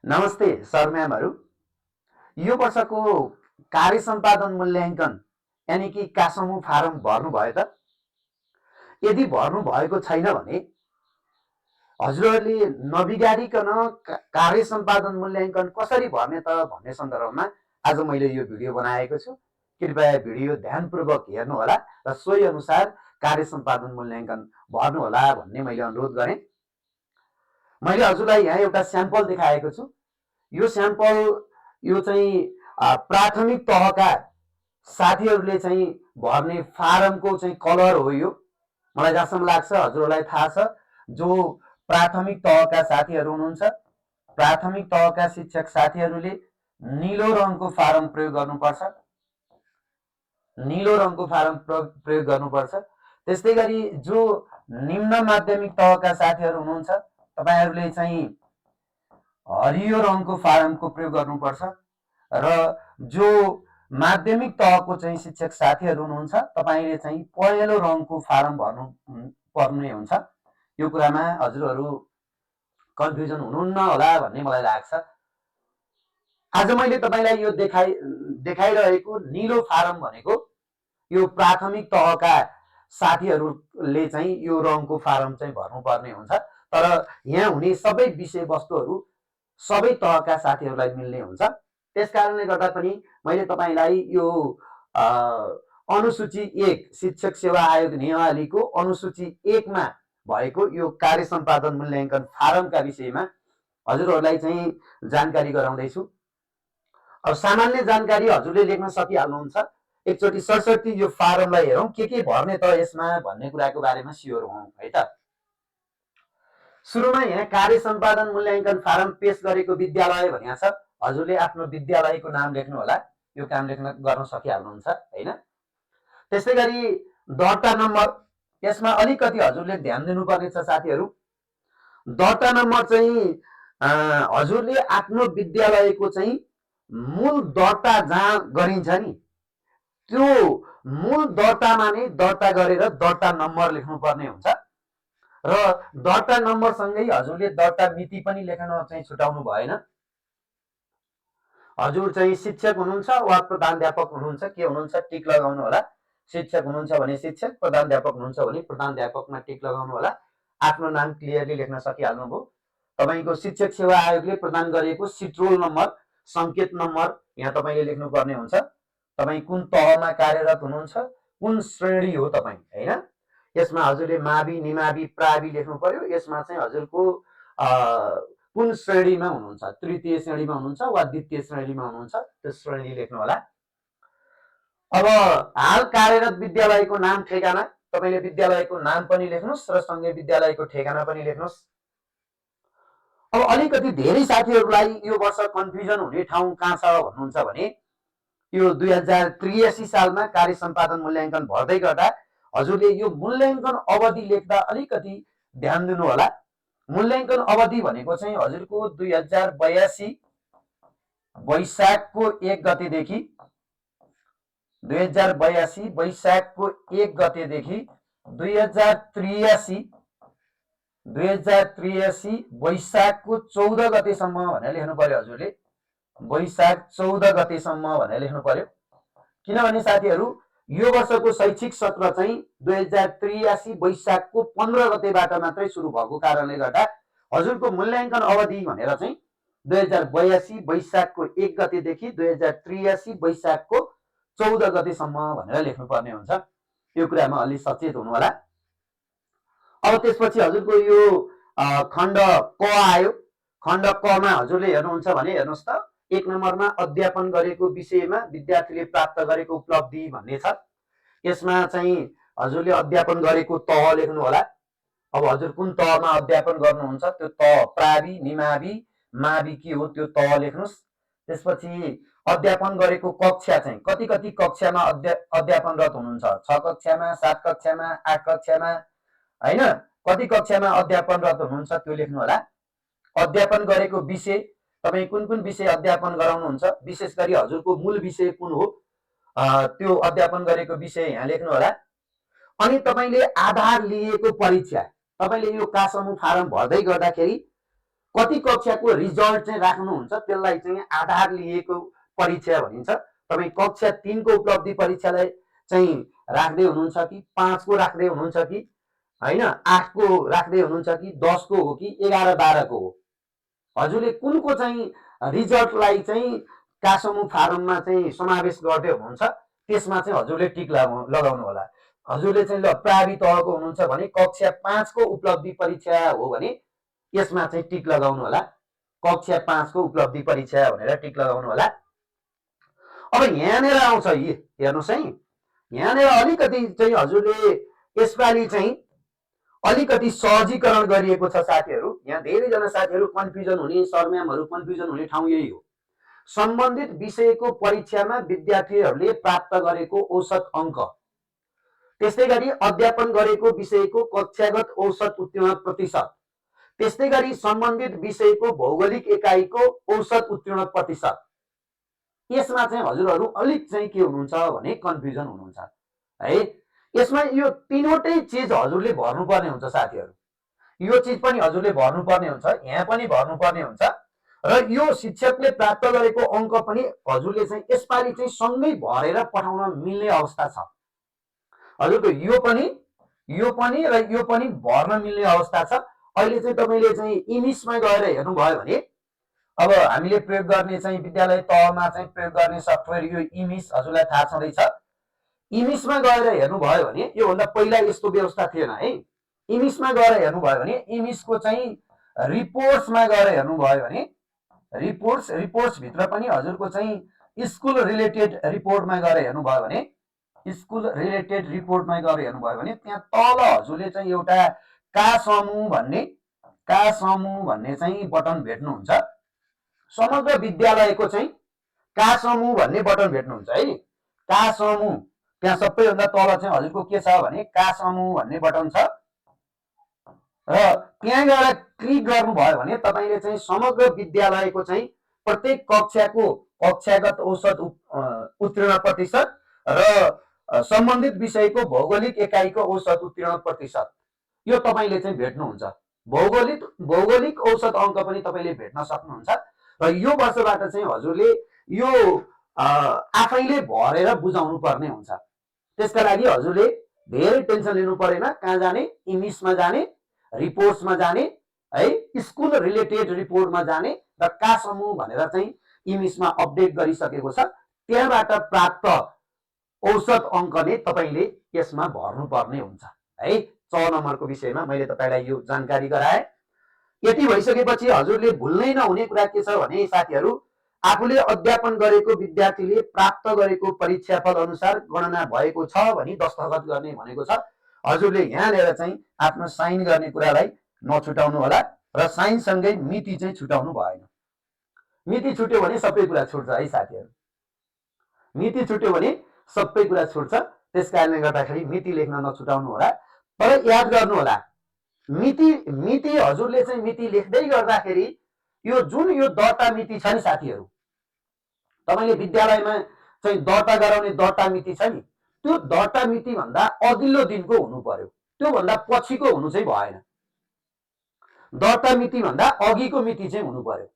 नमस्ते सर म्यामहरू। यो वर्षको कार्य सम्पादन मूल्याङ्कन यानि कि कासमु फारम भर्नुभयो त? यदि भर्नु भएको छैन भने हजुरहरूले नबिगारिकन कार्य सम्पादन मूल्याङ्कन कसरी भर्ने त भन्ने सन्दर्भमा आज मैले यो भिडियो बनाएको छु। कृपया भिडियो ध्यानपूर्वक हेर्नुहोला र सोही अनुसार कार्य सम्पादन मूल्याङ्कन भर्नुहोला भन्ने मैले अनुरोध गरेँ। मैले हजुरलाई यहाँ एउटा स्याम्पल देखाएको छु। यो स्याम्पल यो चाहिँ प्राथमिक तहका साथीहरूले चाहिँ भर्ने फारमको चाहिँ कलर हो। यो मलाई जहाँसम्म लाग्छ हजुरहरूलाई थाहा छ, जो प्राथमिक तहका साथीहरू हुनुहुन्छ, प्राथमिक तहका शिक्षक साथीहरूले नीलो रङको फारम प्रयोग गर्नुपर्छ। नीलो रङको फारम प्रयोग गर्नुपर्छ। त्यस्तै गरी जो निम्न माध्यमिक तहका साथीहरू हुनुहुन्छ, तपाईहरूले चाहिँ हरियो रङको फारमको प्रयोग गर्नुपर्छ। र जो माध्यमिक तहको चाहिँ शिक्षक साथीहरू हुनुहुन्छ, तपाईँले चाहिँ पहेँलो रङको फारम भर्नु पर्ने हुन्छ। यो कुरामा हजुरहरू कन्फ्युजन हुनुहुन्न होला भन्ने मलाई लाग्छ। आज मैले तपाईँलाई यो देखाइरहेको नीलो फारम भनेको यो प्राथमिक तहका साथीहरूले चाहिँ यो रङको फारम चाहिँ भर्नुपर्ने हुन्छ। तर यहाँ हुने सबै विषयवस्तुहरू सबै तहका साथीहरूलाई मिल्ने हुन्छ। त्यसकारणले गर्दा पनि मैले तपाईँलाई यो अनुसूची 1 शिक्षक सेवा आयोग नियमावलीको अनुसूची 1 मा भएको यो कार्य सम्पादन मूल्याङ्कन फारमका विषयमा हजुरहरूलाई चाहिँ जानकारी गराउँदैछु। अब सामान्य जानकारी हजुरले लेख्न सकिहाल्नुहुन्छ। एकचोटि सरसर्ती यो फारमलाई हेरौँ, के भर्ने त यसमा भन्ने कुराको बारेमा स्योर हौँ है त। सुरुमा यहाँ कार्य सम्पादन मूल्याङ्कन फारम पेश गरेको विद्यालय भनेको छ। हजुरले आफ्नो विद्यालयको नाम लेख्नु होला। यो काम गर्न सकिहाल्नुहुन्छ हैन। त्यस्तै गरी दर्ता नम्बर, यसमा अलिकति हजुरले ध्यान दिनुपर्ने छ साथीहरू। दर्ता नम्बर चाहिँ हजुरले आफ्नो विद्यालयको चाहिँ मूल दर्ता जहाँ गरिन्छ नि, त्यो मूल दर्तामा नै दर्ता गरेर दर्ता नम्बर लेख्नुपर्ने हुन्छ। र दर्ता नम्बरसँगै हजुरले दर्ता मिति पनि लेख्न चाहिँ छुटाउनु भएन। हजुर चाहिँ शिक्षक हुनुहुन्छ वा प्रधानाध्यापक हुनुहुन्छ, के हुनुहुन्छ टिक लगाउनु होला। शिक्षक हुनुहुन्छ भने शिक्षक, प्रधानाध्यापक हुनुहुन्छ भने प्रधानाध्यापकमा टिक लगाउनु होला। आफ्नो नाम क्लियरली लेख्न सकिहाल्नुभयो। तपाईँको शिक्षक सेवा आयोगले प्रदान गरेको सिट रोल नम्बर, सङ्केत नम्बर यहाँ तपाईँले लेख्नुपर्ने हुन्छ। तपाईँ कुन तहमा कार्यरत हुनुहुन्छ, कुन श्रेणी हो तपाईँ हैन। यसमा हजुरले मावि, निमावि, प्रावि लेख्नु पर्यो। यसमा चाहिँ हजुरको कुन श्रेणीमा हुनुहुन्छ, तृतीय श्रेणीमा हुनुहुन्छ वा द्वितीय श्रेणीमा हुनुहुन्छ, त्यो श्रेणी लेख्नु होला। अब हाल कार्यरत विद्यालयको नाम ठेगाना, तपाईँले विद्यालयको नाम पनि लेख्नुहोस् र सँगै विद्यालयको ठेगाना पनि लेख्नुहोस्। अब अलिकति धेरै साथीहरूलाई यो वर्ष कन्फ्युजन हुने ठाउँ कहाँ छ भन्नुहुन्छ भने यो 2083 सालमा कार्य सम्पादन मूल्याङ्कन भर्दै गर्दा हजुरले यो मूल्याङ्कन अवधि लेख्दा अलिकति ध्यान दिनु होला। मूल्याङ्कन अवधि भनेको चाहिँ हजुरको 2082 वैशाखको 1 गतेदेखि 2082 वैशाखको 1 गतेदेखि 2083 वैशाखको 14 गतेसम्म भनेर लेख्नु पर्यो। हजुरले वैशाख 14 गतेसम्म भनेर लेख्नु पर्यो। किनभने साथीहरू यो वर्षको शैक्षिक सत्र चाहिँ 2083 वैशाखको 15 गतेबाट मात्रै सुरु भएको कारणले गर्दा हजुरको मूल्याङ्कन अवधि भनेर चाहिँ 2082 वैशाखको 1 गतेदेखि 2083 वैशाखको 14 गतेसम्म भनेर लेख्नुपर्ने हुन्छ। यो कुरामा अलि सचेत हुनु होला। अब त्यसपछि हजुरको यो खण्ड क आयो। खण्ड क मा हजुरले हेर्नुहुन्छ भने हेर्नुहोस् त, 1 नम्बरमा अध्यापन गरेको विषयमा विद्यार्थीले प्राप्त गरेको उपलब्धि भन्ने छ। यसमा चाहिँ हजुरले अध्यापन गरेको तह लेख्नु होला। अब हजुर कुन तहमा अध्यापन गर्नुहुन्छ, त्यो तह प्रावि, निमावि, मावि के हो त्यो तह लेख्नुहोस्। त्यसपछि अध्यापन गरेको कक्षा चाहिँ कति कक्षामा अध्यापनरत हुनुहुन्छ, 6 कक्षामा, 7 कक्षामा, 8 कक्षामा हैन, कति कक्षामा अध्यापनरत हुनुहुन्छ त्यो लेख्नु होला। अध्यापन गरेको विषय, तपाईँ कुन विषय अध्यापन गराउनुहुन्छ, विशेष गरी हजुरको मूल विषय कुन हो त्यो अध्यापन गरेको विषय यहाँ लेख्नु होला। अनि तपाईँले आधार लिएको परीक्षा, तपाईँले यो कासमु फारम भर्दै गर्दाखेरि कति कक्षाको रिजल्ट चाहिँ राख्नुहुन्छ त्यसलाई चाहिँ आधार लिएको परीक्षा भनिन्छ। तपाईँ कक्षा 3 को उपलब्धि परीक्षालाई चाहिँ राख्दै हुनुहुन्छ कि 5 को राख्दै हुनुहुन्छ कि हैन 8 को राख्दै हुनुहुन्छ कि 10 को हो कि 11 12 को हो, हजुरले कुनको चाहिँ रिजल्टलाई चाहिँ कासमु फारममा चाहिँ समावेश गर्दै हुनुहुन्छ त्यसमा चाहिँ हजुरले टिक लगाउनु होला। हजुरले चाहिँ ल प्रावि तहको हुनुहुन्छ भने कक्षा 5 को उपलब्धि परीक्षा हो भने यसमा चाहिँ टिक लगाउनु होला, कक्षा 5 को उपलब्धि परीक्षा भनेर टिक लगाउनु होला। अब यहाँनिर आउँछ हेर्नुहोस् है, यहाँनिर अलिकति चाहिँ हजुरले यसपालि चाहिँ अलिकति सहजीकरण गरिएको छ साथीहरू। यहाँ धेरैजना साथीहरू कन्फ्युजन हुने, सरम्यामहरू कन्फ्युजन हुने ठाउँ यही हो। सम्बन्धित विषयको परीक्षामा विद्यार्थीहरूले प्राप्त गरेको औसत अङ्क, त्यस्तै गरी अध्यापन गरेको विषयको कक्षागत औसत उत्तीर्ण प्रतिशत, त्यस्तै गरी सम्बन्धित विषयको भौगोलिक एकाइको औसत उत्तीर्ण प्रतिशत, यसमा चाहिँ हजुरहरू अलिक चाहिँ के हुनुहुन्छ भने कन्फ्युजन हुनुहुन्छ है। यसमा यो तीनवटै चिज हजुरले भर्नुपर्ने हुन्छ साथीहरू। यो चिज पनि हजुरले भर्नुपर्ने हुन्छ, यहाँ पनि भर्नुपर्ने हुन्छ र यो शिक्षकले प्राप्त गरेको अङ्क पनि हजुरले चाहिँ यसपालि चाहिँ सँगै भरेर पठाउन मिल्ने अवस्था छ। हजुरको यो पनि र यो पनि भर्न मिल्ने अवस्था छ। अहिले चाहिँ तपाईँले चाहिँ इनिसमा गएर हेर्नुभयो भने अब हामीले प्रयोग गर्ने चाहिँ विद्यालय तहमा चाहिँ प्रयोग गर्ने सफ्टवेयर यो इमिस हजुरलाई थाहा छँदैछ। इमिसमा गएर हेर्नुभयो भने योभन्दा पहिला यस्तो व्यवस्था थिएन है। इमिसमा गएर हेर्नुभयो भने इमिसको चाहिँ रिपोर्ट्समा गएर हेर्नुभयो भने रिपोर्ट्स भित्र पनि हजुरको चाहिँ स्कुल रिलेटेड रिपोर्टमा गएर हेर्नुभयो भने त्यहाँ तल हजुरले चाहिँ एउटा का समूह भन्ने चाहिँ बटन भेट्नुहुन्छ। समग्र विद्यालयको चाहिँ का समूह भन्ने बटन भेट्नुहुन्छ है। का समूह त्यहाँ सबैभन्दा तल चाहिँ हजुरको के छ भने का समूह भन्ने बटन छ र त्यहाँ गएर क्लिक गर्नुभयो भने तपाईँले चाहिँ समग्र विद्यालयको चाहिँ प्रत्येक कक्षाको कक्षागत औसत उत्तीर्ण प्रतिशत र सम्बन्धित विषयको भौगोलिक एकाइको औसत उत्तीर्ण प्रतिशत यो तपाईँले चाहिँ भेट्नुहुन्छ। भौगोलिक औसत अङ्क पनि तपाईँले भेट्न सक्नुहुन्छ र यो वर्षबाट चाहिँ हजुरले यो आफैले भरेर बुझाउनु पर्ने हुन्छ। त्यसका लागि हजुरले धेरै टेन्सन लिनु परेन। कहाँ जाने, इमिसमा जाने, रिपोर्ट्समा जाने है, स्कुल रिलेटेड रिपोर्टमा जाने र का समूह भनेर चाहिँ इमिसमा अपडेट गरिसकेको छ। त्यहाँबाट प्राप्त औसत अङ्क नै तपाईँले यसमा भर्नुपर्ने हुन्छ है। 6 नम्बरको विषयमा मैले तपाईँलाई यो जानकारी गराएँ। यति भइसकेपछि हजुरले भुल्नै नहुने कुरा के छ भने साथीहरू, आफूले अध्यापन गरेको विद्यार्थीले प्राप्त गरेको परीक्षाफल अनुसार गणना भएको छ भनी दस्तखत गर्ने भनेको छ। हजुरले यहाँनिर चाहिँ आफ्नो साइन गर्ने कुरालाई नछुटाउनु होला र साइनसँगै मिति चाहिँ छुटाउनु भएन। मिति छुट्यो भने सबै कुरा छुट्छ है साथीहरू। मिति छुट्यो भने सबै कुरा छुट्छ। त्यस कारणले गर्दाखेरि मिति लेख्न नछुटाउनु होला। तर याद गर्नु होला, मिति हजुरले चाहिँ मिति लेख्दै गर्दाखेरि यो जुन यो दर्ता मिति छ नि साथीहरू, तपाईँले विद्यालयमा चाहिँ दर्ता गराउने दर्ता मिति छ नि, त्यो दर्ता मिति भन्दा अघिल्लो दिनको हुनु पर्यो, त्यो भन्दा पछिको हुनु चाहिँ भएन। दर्ता मिति भन्दा अघिको मिति चाहिँ हुनु पर्यो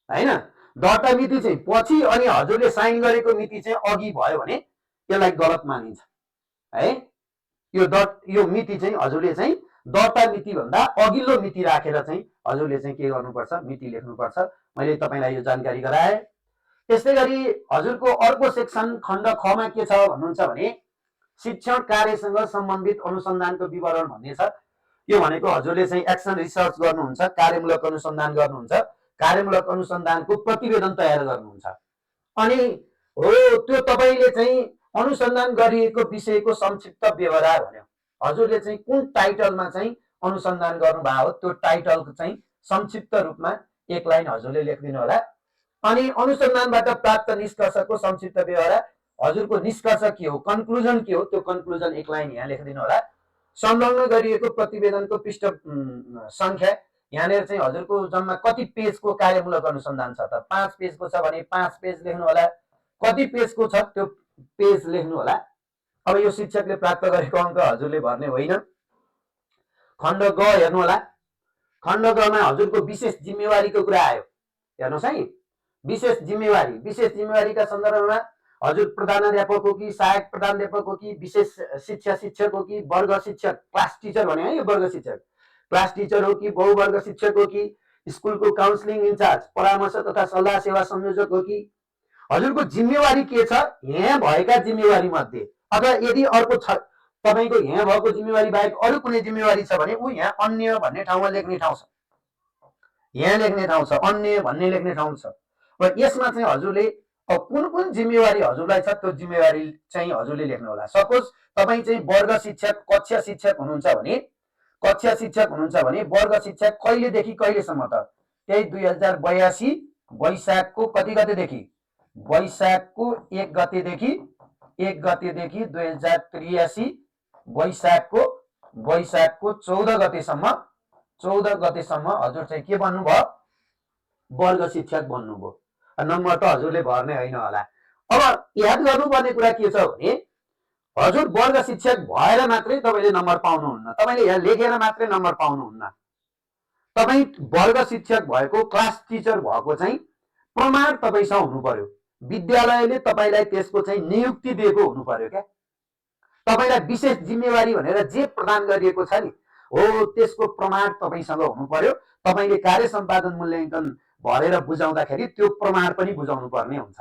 हैन। दर्ता मिति चाहिँ पछि अनि हजुरले साइन गरेको मिति चाहिँ अघि भयो भने त्यसलाई गलत मानिन्छ है। यो मिति चाहिँ हजुरले चाहिँ दर्ता मिति भन्दा अघिल्लो मिति राखेर चाहिँ हजुरले चाहिँ के गर्नुपर्छ, मिति लेख्नुपर्छ। मैले तपाईँलाई यो जानकारी गराएँ। त्यस्तै गरी हजुरको अर्को सेक्सन खण्ड ख मा के छ भन्नुहुन्छ भने शिक्षण कार्यसँग सम्बन्धित अनुसन्धानको विवरण भन्ने छ। यो भनेको हजुरले चाहिँ एक्सन रिसर्च गर्नुहुन्छ, कार्यमूलक अनुसन्धान गर्नुहुन्छ, कार्यमूलक अनुसन्धानको प्रतिवेदन तयार गर्नुहुन्छ। अनि हो त्यो तपाईँले चाहिँ अनुसन्धान गरिएको विषयको संक्षिप्त व्यवहार भन्यो। हजुरले चाहिँ कुन टाइटलमा चाहिँ अनुसन्धान गर्नुभयो त्यो टाइटलको चाहिँ संक्षिप्त रूपमा एक लाइन हजुरले लेखिदिनु होला। अनि अनुसन्धानबाट प्राप्त निष्कर्षको संक्षिप्त व्यवहार, हजुरको निष्कर्ष के हो, कन्क्लुजन के हो, त्यो कन्क्लुजन एक लाइन यहाँ लेखिदिनु होला। संलग्न गरिएको प्रतिवेदनको पृष्ठ संख्या, यहाँनिर चाहिँ हजुरको जम्मा कति पेजको कार्यमूलक अनुसन्धान छ त, 5 पेजको छ भने 5 पेज लेख्नु होला। कति पेजको छ त्यो पेज लेख्नु होला। अब यो शिक्षकले प्राप्त गरेको अङ्क हजुरले भर्ने होइन। खण्ड ग हेर्नु होला। खण्ड गमा हजुरको विशेष जिम्मेवारीको कुरा आयो। हेर्नुहोस् है, विशेष जिम्मेवारीका सन्दर्भमा हजुर प्रधानाध्यापक हो कि सहायक प्रधानाध्यापक हो कि विशेष शिक्षक हो कि वर्ग शिक्षक, क्लास टिचर भने है, यो वर्ग शिक्षक, क्लास टिचर हो कि बहुवर्ग शिक्षक हो कि स्कुलको काउन्सिलिङ इन्चार्ज, परामर्श तथा सल्लाह सेवा संयोजक हो कि हजुरको जिम्मेवारी के छ, यहाँ भएका जिम्मेवारी मध्ये अथवा यदि अर्को छ तपाईको यहाँ भएको जिम्मेवारी बाहेक अरू कुनै जिम्मेवारी छ भने ऊ यहाँ अन्य भन्ने ठाउँमा लेख्ने ठाउँ छ, यहाँ लेख्ने ठाउँ छ, अन्य भन्ने लेख्ने ठाउँ छ। र यसमा चाहिँ हजुरले कुन कुन जिम्मेवारी हजुरलाई छ त्यो जिम्मेवारी चाहिँ हजुरले लेख्नु होला। सपोज तपाईँ चाहिँ वर्ग शिक्षक, कक्षा शिक्षक हुनुहुन्छ भने वर्ग शिक्षक कहिलेदेखि कहिलेसम्म त त्यही 2082 वैशाखको कति गतेदेखि, वैशाखको 1 गतेदेखि 2083 वैशाखको 14 गतेसम्म हजुर चाहिँ के बन्नुभयो, वर्ग शिक्षक बन्नुभयो। नम्बर त हजुरले भर्ने होइन होला। अब याद गर्नुपर्ने कुरा के छ भने हजुर वर्ग शिक्षक भएर मात्रै तपाईँले नम्बर पाउनुहुन्न, तपाईँले यहाँ लेखेर मात्रै नम्बर पाउनुहुन्न। तपाईँ वर्ग शिक्षक भएको, क्लास टिचर भएको चाहिँ प्रमाण तपाईँसँग हुनु पर्यो। विद्यालयले तपाईँलाई त्यसको चाहिँ नियुक्ति दिएको हुनु पर्यो क्या। तपाईँलाई विशेष जिम्मेवारी भनेर जे प्रदान गरिएको छ नि हो त्यसको प्रमाण तपाईँसँग हुनु पर्यो। तपाईँले कार्य सम्पादन मूल्याङ्कन भरेर बुझाउँदाखेरि त्यो प्रमाण पनि बुझाउनु पर्ने हुन्छ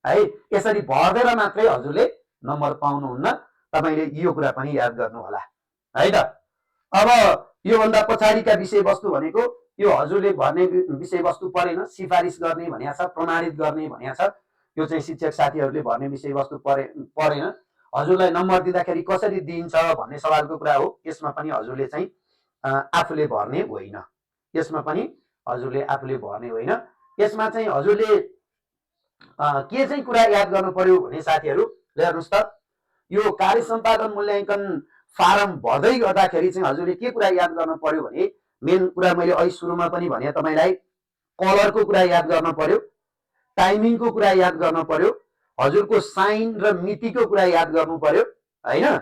है। यसरी भर्देर मात्रै हजुरले नम्बर पाउनुहुन्न, तपाईँले यो कुरा पनि याद गर्नु होला है त। अब योभन्दा पछाडिका विषयवस्तु भनेको यो हजुरले भर्ने विषयवस्तु परेन, सिफारिस गर्ने भनिया छ, प्रमाणित गर्ने भनिया छ। यो चाहिँ शिक्षक साथीहरूले भर्ने विषयवस्तु परेन। हजुरलाई नम्बर दिँदाखेरि कसरी दिइन्छ भन्ने सवालको कुरा हो। यसमा पनि हजुरले चाहिँ आफूले भर्ने होइन, यसमा पनि हजुरले आफूले भर्ने होइन। यसमा चाहिँ हजुरले के चाहिँ कुरा याद गर्नु पर्यो भने साथीहरू हेर्नुहोस् त, यो कार्य सम्पादन मूल्याङ्कन फारम भर्दै गर्दाखेरि चाहिँ हजुरले के कुरा याद गर्नु पर्यो भने मेन कुरा मैले अहिले सुरुमा पनि भने तपाईँलाई कलरको कुरा याद गर्नु पर्यो, टाइमिङको कुरा याद गर्नु पर्यो, हजुरको साइन र मितिको कुरा याद गर्नु पर्यो हैन।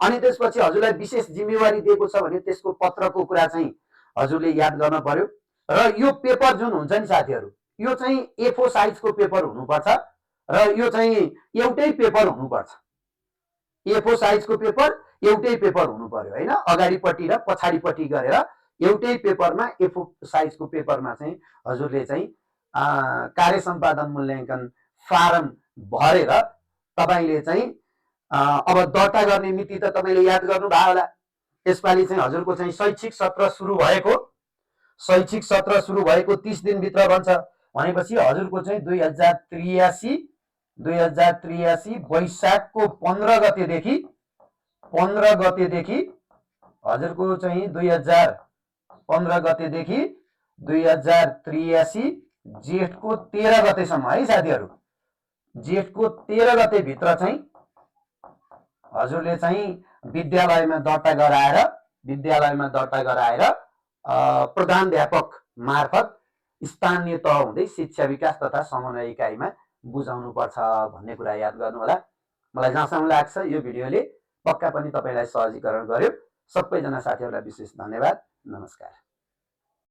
अनि त्यसपछि हजुरलाई विशेष जिम्मेवारी दिएको छ भने त्यसको पत्रको कुरा चाहिँ हजुरले याद गर्न पर्यो। र यो पेपर जुन हुन्छ नि साथीहरू, यो चाहिँ A4 साइजको पेपर हुनुपर्छ र यो चाहिँ एउटै पेपर हुनुपर्छ। A4 साइजको पेपर एउटै पेपर हुनु पर्यो हैन, अगाडिपट्टि र पछाडिपट्टि गरेर एउटै पेपरमा A4 साइजको पेपरमा चाहिँ हजुरले चाहिँ कार्य सम्पादन मूल्याङ्कन फारम भरेर तपाईले चाहिँ अब दर्ता गर्ने मिति त तपाईले याद गर्नु भयो होला। यसपालि चाहिँ हजुरको चाहिँ शैक्षिक सत्र सुरु भएको 30 दिन भित्र बन्छ भनेपछि हजुरको चाहिँ 2083 वैशाखको 15 गतेदेखि हजुरको चाहिँ 2015 गतेदेखि 2083 जेठको 13 गतेसम्म है साथीहरू, जेठको 13 गते भित्र चाहिँ हजुरले चाहिँ विद्यालयमा दर्ता गराएर प्रधानाध्यापक मार्फत स्थानीय तह हुँदै शिक्षा विकास तथा समन्वय इकाइमा बुझाउनु पर्छ भन्ने कुरा याद गर्नु होला। मलाई जहाँसम्म लाग्छ यो भिडियोले पक्का पनि तपाईलाई सहजीकरण गर्यो। सबैजना साथीहरूलाई विशेष धन्यवाद। नमस्कार।